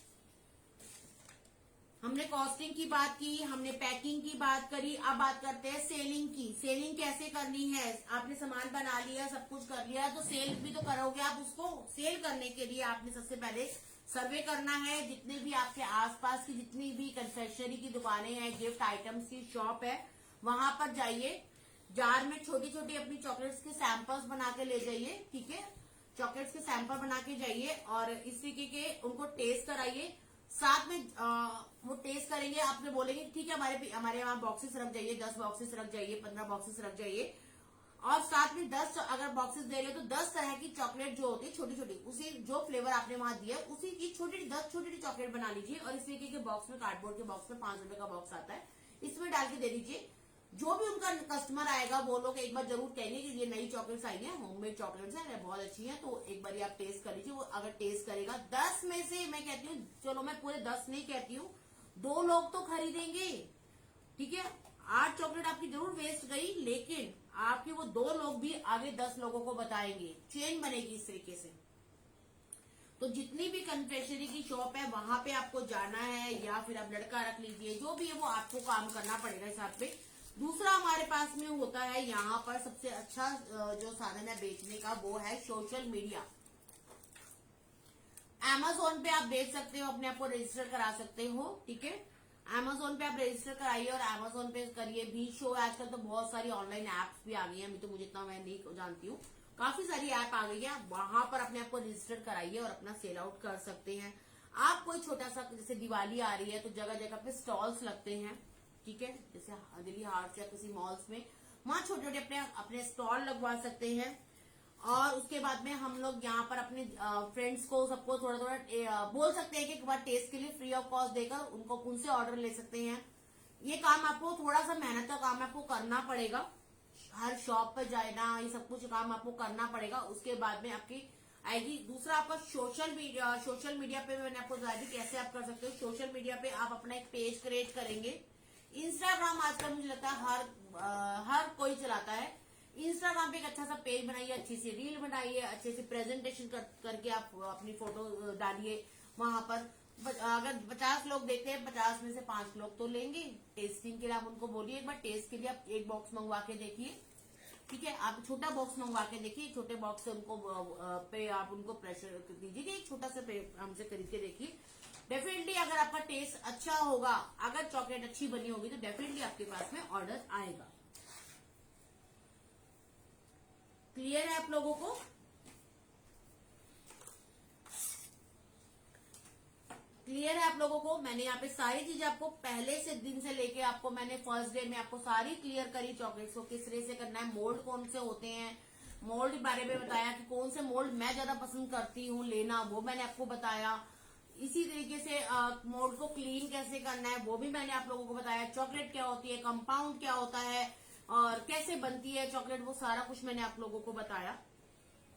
हमने कॉस्टिंग की बात की, हमने पैकिंग की बात करी, अब बात करते हैं सेलिंग की। सेलिंग कैसे करनी है, आपने सामान बना लिया, सब कुछ कर लिया, तो सेल भी तो करोगे आप। उसको सेल करने के लिए आपने सबसे पहले सर्वे करना है। जितने भी आपके आसपास की जितनी भी कन्फेक्शनरी की दुकानें हैं, गिफ्ट आइटम्स की शॉप है, वहां पर जाइए। जार में छोटी छोटी अपनी चॉकलेट्स के सैंपल्स बना के ले जाइए, ठीक है। चॉकलेट्स के सैंपल बना के जाइए और इस तरीके के उनको टेस्ट कराइए। साथ में वो टेस्ट करेंगे, आपने बोलेंगे ठीक है हमारे यहाँ बॉक्सेस रख जाइए, 10 बॉक्सेस रख जाइए, 15 बॉक्सेस रख जाइए। और साथ में 10 अगर बॉक्सेस दे ले तो 10 तरह की चॉकलेट जो होती है छोटी छोटी, उसी जो फ्लेवर आपने वहां दिया उसी की 10 छोटी चॉकलेट बना लीजिए। और इस तरीके के बॉक्स में, कार्डबोर्ड के बॉक्स में 5 रुपए का बॉक्स आता है, इसमें डाल के दे दीजिए। जो भी उनका कस्टमर आएगा वो लोग एक बार जरूर कहेंगे कि ये नई चॉकलेट्स आई हैं, होममेड चॉकलेट्स हैं, बहुत अच्छी हैं, तो एक बार आप टेस्ट कर लीजिए। वो अगर टेस्ट करेगा, 10 में से मैं कहती हूँ, चलो मैं पूरे 10 नहीं कहती हूँ, 2 लोग तो खरीदेंगे, ठीक है। 8 चॉकलेट आपकी जरूर वेस्ट गई, लेकिन आपके वो 2 लोग भी आगे 10 लोगों को बताएंगे, चेन बनेगी इस तरीके से। तो जितनी भी कन्फेक्शनरी की शॉप है वहां पे आपको जाना है, या फिर आप लड़का रख लीजिए, जो भी है वो आपको काम करना पड़ेगा हिसाब पे। दूसरा हमारे पास में होता है यहाँ पर सबसे अच्छा जो साधन है बेचने का, वो है सोशल मीडिया। Amazon पे आप बेच सकते हो, अपने आप को रजिस्टर करा सकते हो, ठीक है। Amazon पे आप रजिस्टर कराइए और Amazon पे करिए। मीशो, आजकल तो बहुत सारी ऑनलाइन एप्स भी आ गई हैं, अभी तो मुझे इतना मैं नहीं जानती हूँ, काफी सारी ऐप आ गई है। वहां पर अपने आप को रजिस्टर कराइए और अपना सेल आउट कर सकते हैं। आप कोई छोटा सा, जैसे दिवाली आ रही है तो जगह जगह पे स्टॉल्स लगते हैं, ठीक है, जैसे दिल्ली हार्ट या किसी मॉल्स में, वहां छोटे छोटे अपने स्टॉल लगवा सकते हैं। और उसके बाद में हम लोग यहाँ पर अपने फ्रेंड्स को, सबको थोड़ा थोड़ा बोल सकते हैं कि एक बार टेस्ट के लिए फ्री ऑफ कॉस्ट देकर उनको उनसे ऑर्डर ले सकते हैं। ये काम आपको थोड़ा सा मेहनत का काम आपको करना पड़ेगा, हर शॉप पर जाना, ये सब कुछ काम आपको करना पड़ेगा। उसके बाद में आपकी आएगी। दूसरा आपका सोशल मीडिया पे मैंने आपको बताया थी कैसे आप कर सकते हो। सोशल मीडिया पे आप अपना एक पेज क्रिएट करेंगे। इंस्टाग्राम आजकल मुझे लगता है हर कोई चलाता है। इंस्टाग्राम पे एक अच्छा सा पेज बनाइए, अच्छी सी रील बनाइए, अच्छे से प्रेजेंटेशन करके आप अपनी फोटो डालिए वहां पर। अगर 50 लोग देखते हैं, 50 में से 5 लोग तो लेंगे टेस्टिंग के लिए। आप उनको बोलिए एक बार टेस्ट के लिए आप एक बॉक्स मंगवा के देखिए, ठीक है, आप छोटा बॉक्स मंगवा के देखिए, छोटे बॉक्स से उनको पे आप उनको प्रेशर दीजिए कि एक छोटा सा पे हमसे खरीद के देखिए। डेफिनेटली अगर आपका टेस्ट अच्छा होगा, अगर चॉकलेट अच्छी बनी होगी तो डेफिनेटली आपके पास में ऑर्डर आएगा। क्लियर है आप लोगों को? क्लियर है आप लोगों को? मैंने यहाँ पे सारी चीजें आपको पहले से दिन से लेके आपको मैंने फर्स्ट डे में आपको सारी क्लियर करी। चॉकलेट्स को किस तरह से करना है, मोल्ड कौन से होते हैं, मोल्ड के बारे में बताया कि कौन से मोल्ड मैं ज्यादा पसंद करती हूँ लेना, वो मैंने आपको बताया। इसी तरीके से मोल्ड को क्लीन कैसे करना है वो भी मैंने आप लोगों को बताया। चॉकलेट क्या होती है, कंपाउंड क्या होता है और कैसे बनती है चॉकलेट, वो सारा कुछ मैंने आप लोगों को बताया।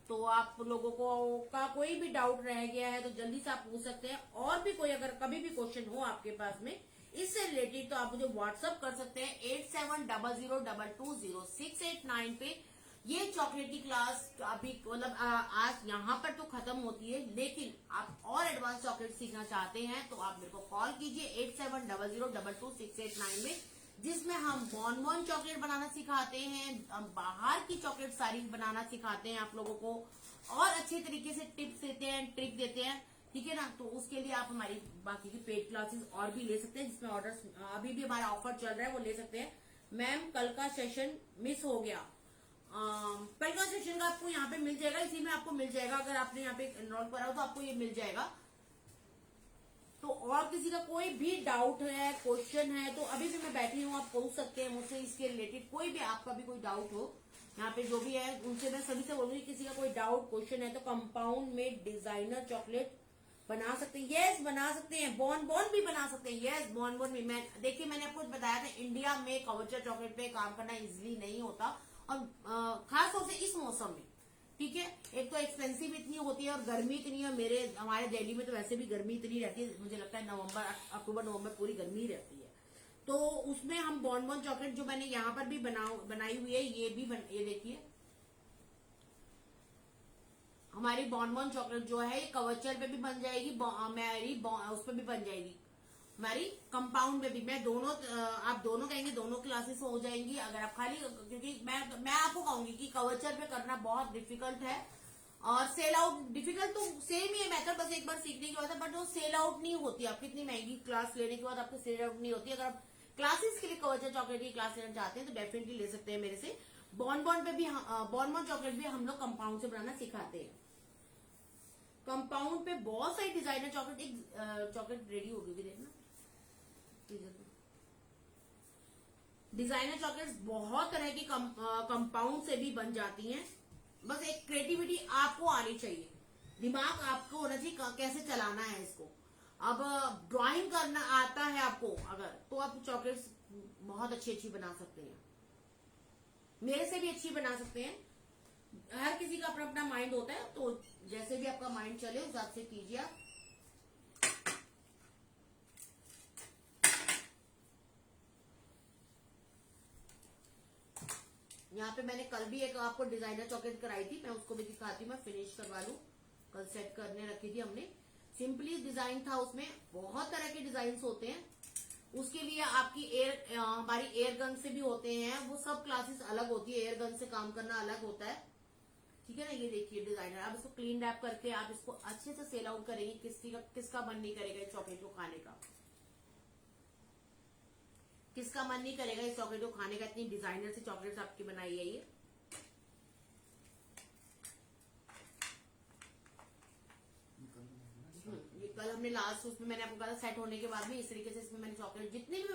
तो आप लोगों को का कोई भी डाउट रह गया है तो जल्दी से आप पूछ सकते हैं। और भी कोई अगर कभी भी क्वेश्चन हो आपके पास में इससे रिलेटेड तो आप मुझे व्हाट्सअप कर सकते हैं 8700220689 पे। ये चॉकलेट की क्लास अभी मतलब आज यहाँ पर तो खत्म होती है, लेकिन आप और एडवांस चॉकलेट सीखना चाहते हैं तो आप मेरे को कॉल कीजिए 8700220689 में, जिसमें हम बॉन चॉकलेट बनाना सिखाते हैं, हम बाहर की चॉकलेट सारी बनाना सिखाते हैं आप लोगों को, और अच्छे तरीके से टिप्स देते हैं, ट्रिक देते हैं। ठीक है ना? तो उसके लिए आप हमारी बाकी की पेड क्लासेस और भी ले सकते हैं, जिसमें ऑर्डर अभी भी हमारा ऑफर चल रहा है, वो ले सकते हैं। मैम कल का सेशन मिस हो गया, कल का सेशन का आपको यहाँ पे मिल जाएगा, इसी में आपको मिल जाएगा। अगर आपने यहाँ पे एनरोल करा हो तो आपको ये मिल जाएगा। तो और किसी का कोई भी डाउट है, क्वेश्चन है, तो अभी भी मैं बैठी हूँ, आप पूछ सकते हैं मुझसे इसके रिलेटेड। कोई भी आपका भी कोई डाउट हो यहाँ पे जो भी है उनसे मैं सभी से बोलूंगी, किसी का कोई डाउट क्वेश्चन है तो कंपाउंड में डिजाइनर चॉकलेट बना सकते हैं। यस बना सकते हैं, बॉन भी बना सकते हैं। यस बॉन भी। मैं देखिए मैंने आपको बताया था इंडिया में कवचर चॉकलेट पे काम करना इजिली नहीं होता, और खास तौर से इस मौसम में। ठीक है, एक तो एक्सपेंसिव इतनी होती है और गर्मी इतनी है। हमारे दिल्ली में तो वैसे भी गर्मी इतनी रहती है, मुझे लगता है अक्टूबर नवंबर पूरी गर्मी रहती है। तो उसमें हम बॉन चॉकलेट जो मैंने यहाँ पर भी बनाई हुई है, ये देखिए हमारी बॉन चॉकलेट जो है ये कवचर पे भी बन जाएगी, उस पर भी बन जाएगी, हमारी कंपाउंड में भी। मैं दोनों आप दोनों कहेंगे दोनों क्लासेस हो जाएंगी अगर आप खाली, क्योंकि मैं आपको कहूंगी कि कवचर पे करना बहुत डिफिकल्ट है और सेल आउट डिफिकल्ट तो सेम ही है मेथड, बस एक बार सीखने की बात है, बट वो सेल आउट नहीं होती। आप कितनी महंगी क्लास लेने के बाद आपको सेल आउट नहीं होती। अगर आप क्लासेस के लिए कवचर चॉकलेट की क्लास लेना चाहते हैं तो डेफिनेटली ले सकते हैं मेरे से। बॉन पे भी बॉन चॉकलेट भी हम लोग कंपाउंड से बनाना सिखाते हैं। कंपाउंड पे बहुत सारी डिजाइनर चॉकलेट, एक चॉकलेट रेडी हो गई देखना, डिजाइनर चॉकलेट्स बहुत तरह की कंपाउंड से भी बन जाती हैं। बस एक क्रिएटिविटी आपको आनी चाहिए, दिमाग आपको होना चाहिए कैसे चलाना है इसको। अब ड्राइंग करना आता है आपको अगर, तो आप चॉकलेट्स बहुत अच्छी बना सकते हैं, मेरे से भी अच्छी बना सकते हैं। हर किसी का अपना अपना माइंड होता है, तो जैसे भी आपका माइंड चले उस हिसाब से कीजिए आप। यहाँ पे मैंने कल भी एक आपको डिजाइनर चॉकलेट कराई थी, मैं उसको भी दिखाती हूँ, मैं फिनिश करवा लूं। कल सेट करने रखी थी हमने, सिंपली डिजाइन था, उसमें बहुत तरह के डिजाइन होते हैं। उसके लिए आपकी हमारी एयर गन से भी होते हैं, वो सब क्लासेस अलग होती है, एयर गन से काम करना अलग होता है। ठीक है ना? ये देखिए डिजाइनर, आप इसको क्लीन रैप करके आप इसको अच्छे से सेल आउट करेंगे, किसका मन नहीं करेगा इस चॉकलेट को खाने का, किसका मन नहीं करेगा इस चॉकलेट को खाने का। इतनी डिजाइनर से चॉकलेट्स आपकी बनाई है ये। ये कल हमने लास्ट उसमें मैंने आपको कहा सेट होने के बाद भी इस तरीके से इसमें मैंने चॉकलेट, जितने भी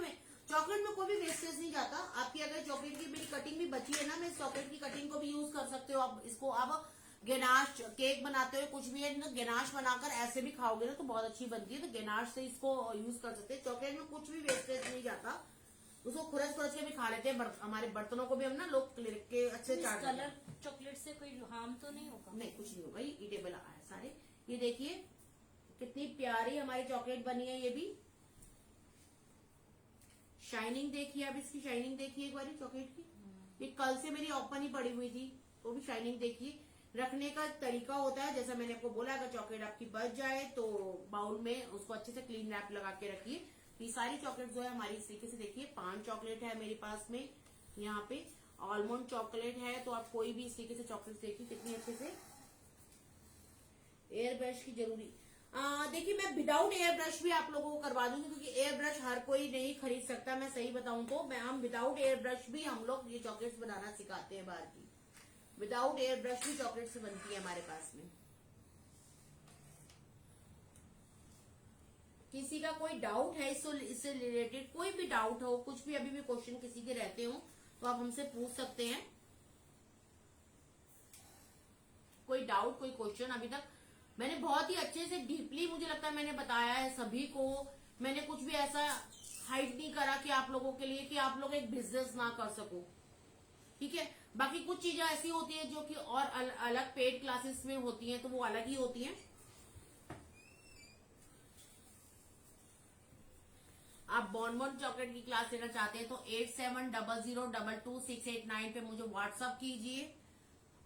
चॉकलेट में कोई भी वेस्टेज नहीं जाता। आपकी अगर चॉकलेट की मेरी कटिंग भी बची है ना, मैं इस चॉकलेट की कटिंग को भी यूज कर सकते हो आप। इसको आप गेनाश केक बनाते हुए कुछ भी है गेनाश बनाकर ऐसे भी खाओगे ना तो बहुत अच्छी बनती है, तो गेनाश से इसको यूज कर सकते हैं। चॉकलेट में कुछ भी वेस्टेज नहीं जाता, उसको खुरच के भी खा लेते हैं। हमारे बर्तनों को भी हम ना लोग के अच्छे चाट कलर चॉकलेट से कोई हार्म तो नहीं होगा? नहीं, कुछ नहीं होगा, ये ईटेबल है सारे। ये देखिए कितनी प्यारी हमारी चॉकलेट बनी है। ये भी शाइनिंग देखिए, अब इसकी शाइनिंग देखिए एक बार चॉकलेट की। ये कल से मेरी ओपन ही पड़ी हुई थी, तो भी शाइनिंग देखिए। रखने का तरीका होता है जैसा मैंने आपको बोला, अगर चॉकलेट आपकी बच जाए तो बाउल में उसको अच्छे से क्लीन रैप लगा के रखिए। ये सारी चॉकलेट जो है हमारी इस तरीके से देखिए, 5 चॉकलेट है मेरे पास में यहाँ पे। आलमंड चॉकलेट है, तो आप कोई भी इस तरीके से चॉकलेट देखिए कितनी अच्छे से। एयर ब्रश की जरूरी देखिए, मैं विदाउट एयर ब्रश भी आप लोगों को करवा दूंगी, क्योंकि एयर ब्रश हर कोई नहीं खरीद सकता। मैं सही बताऊं तो हम विदाउट एयर ब्रश भी हम लोग ये चॉकलेट्स बनाना सिखाते हैं बाहर की। विदाउट एयर ब्रश भी चॉकलेट्स बनती है हमारे पास में। किसी का कोई डाउट है इससे रिलेटेड, कोई भी डाउट हो, कुछ भी अभी भी क्वेश्चन किसी के रहते हो, तो आप हमसे पूछ सकते हैं। कोई डाउट, कोई क्वेश्चन। अभी तक मैंने बहुत ही अच्छे से डीपली, मुझे लगता है मैंने बताया है सभी को। मैंने कुछ भी ऐसा हाइड नहीं करा कि आप लोगों के लिए कि आप लोग एक बिजनेस ना कर सको, ठीक है। बाकी कुछ चीजें ऐसी होती है जो कि और अलग पेड क्लासेस में होती हैं, तो वो अलग ही होती हैं। आप बॉनबॉन चॉकलेट की क्लास लेना चाहते हैं तो 8700222689 पे मुझे व्हाट्सअप कीजिए।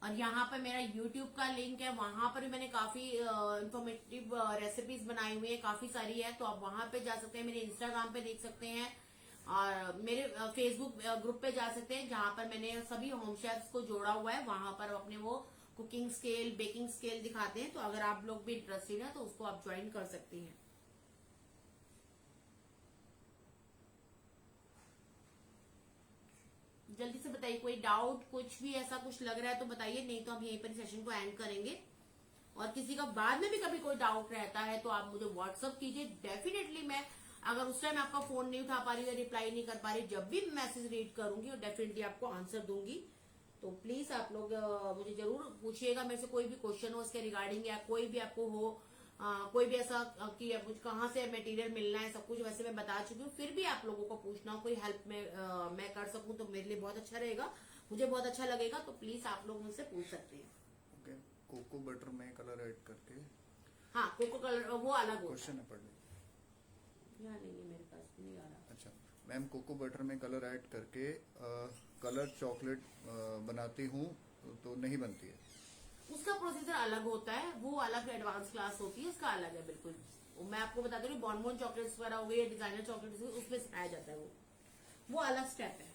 और यहाँ पे मेरा यूट्यूब का लिंक है, वहां पर भी मैंने काफी इंफॉर्मेटिव रेसिपीज बनाई हुई है, काफी सारी है, तो आप वहां पे जा सकते हैं। मेरे इंस्टाग्राम पे देख सकते हैं और मेरे फेसबुक ग्रुप पे जा सकते हैं, जहां पर मैंने सभी होम शेफ्स को जोड़ा हुआ है। वहां पर अपने वो कुकिंग स्केल, बेकिंग स्केल दिखाते हैं, तो अगर आप लोग भी इंटरेस्टेड है तो उसको आप ज्वाइन कर सकते हैं। जल्दी से बताइए, कोई डाउट, कुछ भी ऐसा कुछ लग रहा है तो बताइए, नहीं तो हम यहीं पर सेशन को एंड करेंगे। और किसी का बाद में भी कभी कोई डाउट रहता है तो आप मुझे व्हाट्सअप कीजिए। डेफिनेटली मैं अगर उस टाइम आपका फोन नहीं उठा पा रही या रिप्लाई नहीं कर पा रही, जब भी मैसेज रीड करूंगी और डेफिनेटली आपको आंसर दूंगी। तो प्लीज आप लोग मुझे जरूर पूछिएगा मेरे से कोई भी क्वेश्चन हो इसके रिगार्डिंग, या कोई भी आपको हो कोई भी ऐसा कि मुझे कहाँ से मटेरियल मिलना है, सब कुछ वैसे मैं बता चुकी हूँ। फिर भी आप लोगों को पूछना हो, कोई हेल्प में मैं कर सकूं तो मेरे लिए बहुत अच्छा रहेगा, मुझे बहुत अच्छा लगेगा। तो प्लीज आप लोग मुझसे पूछ सकते हैं। ओके, कोको बटर में कलर ऐड करके। हाँ, कोको कलर वो अलग होता क्वेश्चन है, पढ़ लीजिए। है। यहाँ नहीं है मेरे पास, नहीं आ रहा। अच्छा मैम, कोको बटर में कलर ऐड करके कलर चॉकलेट बनाती हूँ तो नहीं बनती है। उसका प्रोसीजर अलग होता है, वो अलग एडवांस क्लास होती है, उसका अलग है बिल्कुल। मैं आपको बता दूं, बॉनबॉन चॉकलेट्स वगैरह हो गई या डिजाइनर चॉकलेट्स उसमें सिखाया जाता है, वो अलग स्टेप है,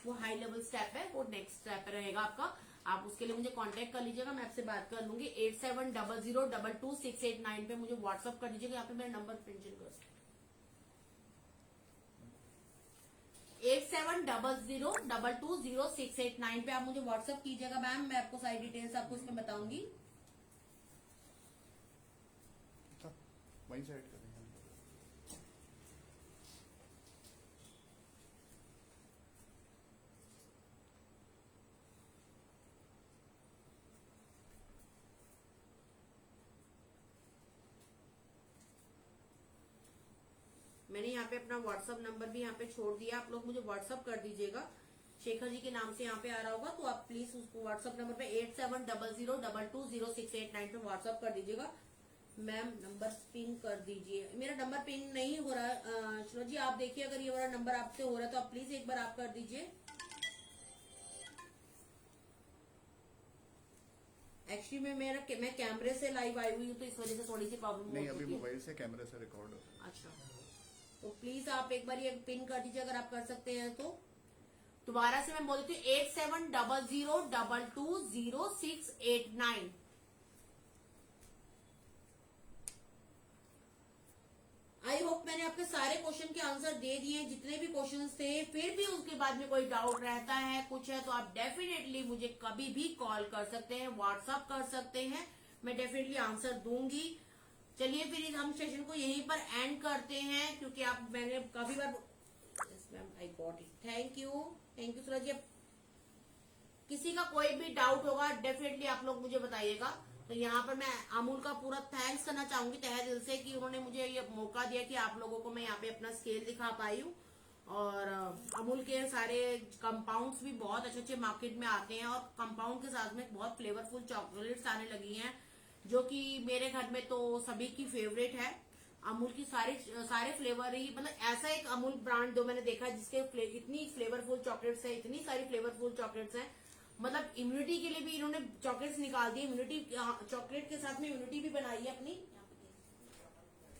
वो हाई लेवल स्टेप है, वो नेक्स्ट स्टेप रहेगा आपका। आप उसके लिए मुझे कांटेक्ट कर लीजिएगा, मैं आपसे बात कर लूंगी। 8700222689 पे मुझे व्हाट्सअप कर दीजिएगा। यहाँ पे मेरा नंबर मेंशन कर 8700222689 पे आप मुझे व्हाट्सअप कीजिएगा मैम, मैं आपको सारी डिटेल्स आपको उसमें बताऊंगी। अच्छा, वहीं से ऐड करेंगे। मैंने यहाँ पे अपना व्हाट्सअप नंबर भी यहाँ पे छोड़ दिया, आप लोग मुझे व्हाट्सअप कर दीजिएगा। शेखर जी के नाम से यहाँ पे आ रहा होगा, तो आप प्लीज उसको व्हाट्सअप नंबर पे 8700222689 पे व्हाट्सअप कर दीजिएगा। मैम नंबर पिन कर दीजिए, मेरा नंबर पिन नहीं हो रहा है। चलो जी, आप देखिए अगर ये वाला नंबर आपसे हो रहा है तो आप प्लीज एक बार आप कर दीजिए। एक्चुअली मैं कैमरे से लाइव आई हुई हूँ, तो इस वजह से थोड़ी सी प्रॉब्लम नहीं, हो अभी चुकी है। मोबाइल से कैमरे से रिकॉर्ड हो रहा है। अच्छा, तो प्लीज आप एक बार ये पिन कर दीजिए अगर आप कर सकते हैं तो। दोबारा से मैं बोलती हूँ 8700222689। आई होप मैंने आपके सारे क्वेश्चन के आंसर दे दिए, जितने भी क्वेश्चंस थे। फिर भी उसके बाद में कोई डाउट रहता है, कुछ है, तो आप डेफिनेटली मुझे कभी भी कॉल कर सकते हैं, व्हाट्सअप कर सकते हैं, मैं डेफिनेटली आंसर दूंगी। चलिए फिर हम सेशन को यहीं पर एंड करते हैं, क्योंकि आप मैंने काफी बार I got it. Thank you Suraj ji. किसी का कोई भी डाउट होगा डेफिनेटली आप लोग मुझे बताइएगा। तो यहाँ पर मैं अमूल का पूरा थैंक्स करना चाहूंगी तहे दिल से कि उन्होंने मुझे ये मौका दिया कि आप लोगों को मैं यहाँ पे अपना स्केल दिखा पाई हूँ। और अमूल के सारे कंपाउंड्स भी बहुत अच्छे अच्छे मार्केट में आते हैं, और कंपाउंड के साथ में बहुत फ्लेवरफुल चॉकलेट्स आने लगी हैं, जो कि मेरे घर में तो सभी की फेवरेट है। अमूल की सारे फ्लेवर ही, मतलब ऐसा एक अमूल ब्रांड जो मैंने देखा जिसके इतनी फ्लेवरफुल चॉकलेट्स है, इतनी सारी फ्लेवरफुल चॉकलेट्स हैं, मतलब इम्यूनिटी के लिए भी इन्होंने चॉकलेट्स निकाल दी। इम्यूनिटी चॉकलेट के साथ में इम्यूनिटी भी बनाई है अपनी,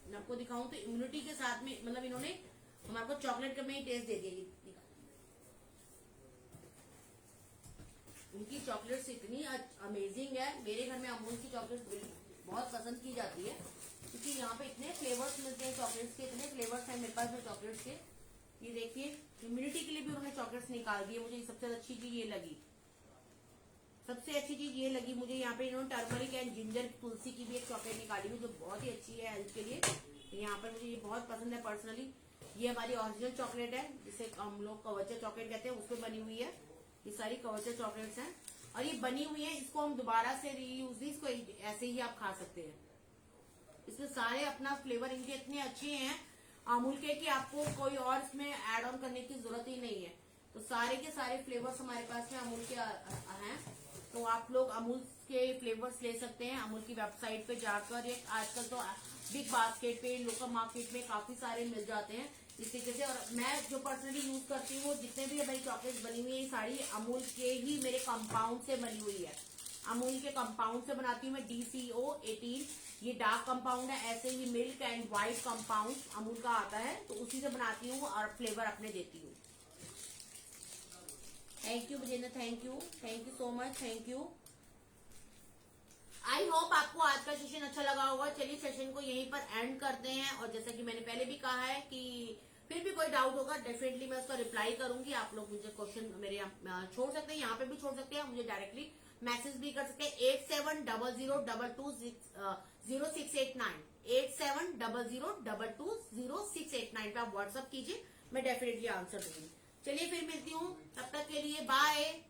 मैं आपको दिखाऊं तो इम्यूनिटी के साथ में मतलब इन्होंने हमारे को चॉकलेट का में ही टेस्ट दे दिया। चॉकलेट्स इतनी अमेजिंग है। मेरे घर में अमूल की चॉकलेट्स बहुत पसंद की जाती है, क्योंकि यहाँ पे इतने फ्लेवर्स मिलते हैं चॉकलेट्स के, इतने फ्लेवर्स हैं मेरे पास में चॉकलेट्स के। ये देखिए, इम्यूनिटी के लिए भी उन्होंने चॉकलेट्स निकाल दिए। मुझे सबसे अच्छी चीज ये लगी, सबसे अच्छी चीज ये लगी मुझे। यहाँ पे इन्होंने टर्मरिक एंड जिंजर तुलसी की भी एक चॉकलेट निकाली हुई, जो बहुत ही अच्छी है हेल्थ के लिए। यहाँ पर मुझे ये बहुत पसंद है पर्सनली। ये हमारी ओरिजिनल चॉकलेट है, जिसे हम लोग कवचा चॉकलेट कहते हैं, उसमें बनी हुई है। ये सारी कवचा चॉकलेट्स हैं और ये बनी हुई है, इसको हम दोबारा से रीयूज नहीं, इसको ऐसे ही आप खा सकते हैं। इसमें सारे अपना फ्लेवर इनके इतने अच्छे हैं अमूल के कि आपको कोई और इसमें ऐड ऑन करने की जरूरत ही नहीं है। तो सारे के सारे फ्लेवर्स हमारे पास में अमूल के हैं। तो आप लोग अमूल के फ्लेवर्स ले सकते हैं अमूल की वेबसाइट पे जाकर। एक आजकल तो बिग बास्केट पे, लोकल मार्केट में काफी सारे मिल जाते हैं इस तरीके से। और मैं जो पर्सनली यूज करती हूँ, जितने भी हमारी चॉकलेट बनी हुई है, ये सारी अमूल के ही मेरे कंपाउंड से बनी हुई है। अमूल के कंपाउंड से बनाती हूँ मैं, DCO18 ये डार्क कंपाउंड है। ऐसे ही milk and white compound Amul का आता है, तो उसी से बनाती हूँ और फ्लेवर अपने देती हूँ। Thank you Vijendra, thank you so much, thank you. I hope आपको आज का सेशन अच्छा लगा होगा। चलिए सेशन को यहीं पर एंड करते हैं। और जैसा कि मैंने पहले भी कहा है कि फिर भी कोई डाउट होगा डेफिनेटली मैं उसका रिप्लाई करूंगी। आप लोग मुझे क्वेश्चन मेरे छोड़ सकते हैं, यहाँ पे भी छोड़ सकते हैं, मुझे डायरेक्टली मैसेज भी कर सकते हैं। 8700220689 8700220689 पे आप व्हाट्सअप कीजिए, मैं डेफिनेटली आंसर दूंगी। चलिए फिर मिलती हूँ, तब तक के लिए बाय।